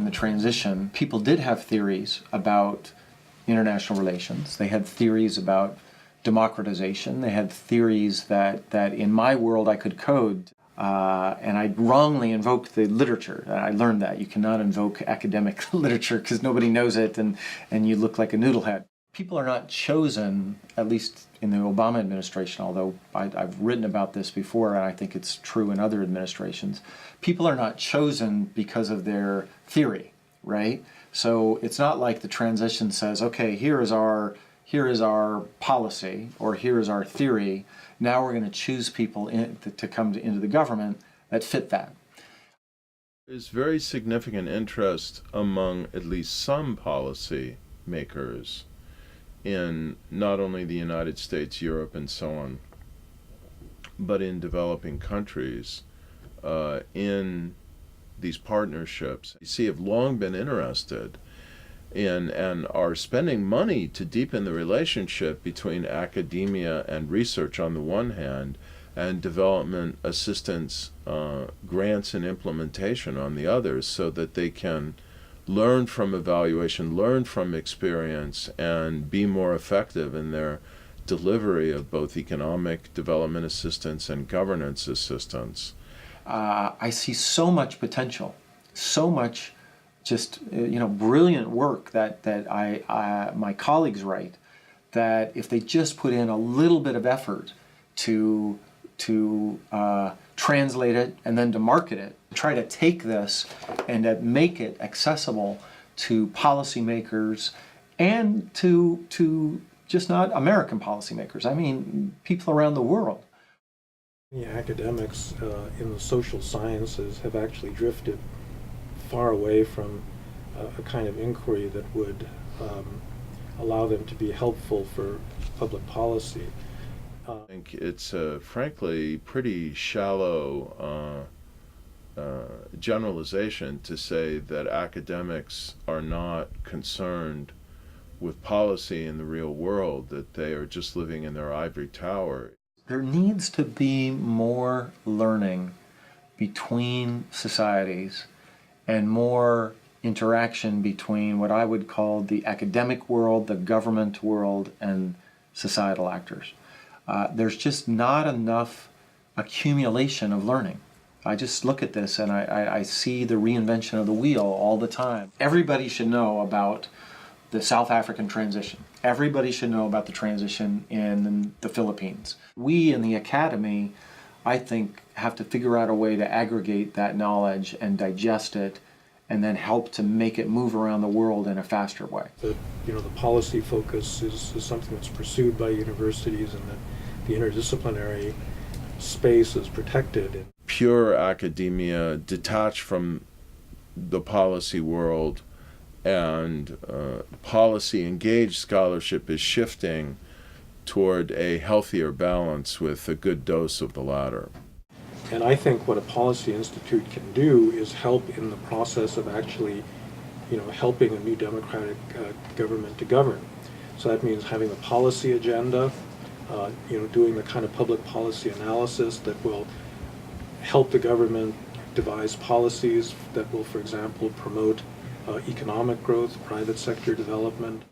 the transition, people did have theories about international relations. They had theories about democratization. They had theories that in my world I could code. And I wrongly invoked the literature. I learned that. You cannot invoke academic literature because nobody knows it, and you look like a noodlehead. People are not chosen, at least in the Obama administration, although I've written about this before and I think it's true in other administrations. People are not chosen because of their theory, right? So it's not like the transition says, okay, here is our policy, or here is our theory. Now we're going to choose people to come into the government that fit that. There's very significant interest among at least some policy makers in not only the United States, Europe, and so on, but in developing countries, in these partnerships. You see, have long been interested in and are spending money to deepen the relationship between academia and research on the one hand, and development assistance, grants and implementation on the other, so that they can learn from evaluation, learn from experience, and be more effective in their delivery of both economic development assistance and governance assistance. I see so much potential, so much just brilliant work that my colleagues write, that if they just put in a little bit of effort to translate it and then to market it, try to take this and to make it accessible to policymakers and to just not American policymakers, I mean people around the world. The academics in the social sciences have actually drifted far away from a kind of inquiry that would allow them to be helpful for public policy. I think it's frankly pretty shallow generalization to say that academics are not concerned with policy in the real world, that they are just living in their ivory tower. There needs to be more learning between societies and more interaction between what I would call the academic world, the government world, and societal actors. There's just not enough accumulation of learning. I just look at this and I see the reinvention of the wheel all the time. Everybody should know about the South African transition. Everybody should know about the transition in the Philippines. We in the academy, I think, have to figure out a way to aggregate that knowledge and digest it and then help to make it move around the world in a faster way. The policy focus is something that's pursued by universities, and that the interdisciplinary space is protected. Pure academia detached from the policy world, and policy engaged scholarship is shifting toward a healthier balance with a good dose of the latter. And I think what a policy institute can do is help in the process of actually, helping a new democratic government to govern. So that means having a policy agenda, doing the kind of public policy analysis that will help the government devise policies that will, for example, promote economic growth, private sector development.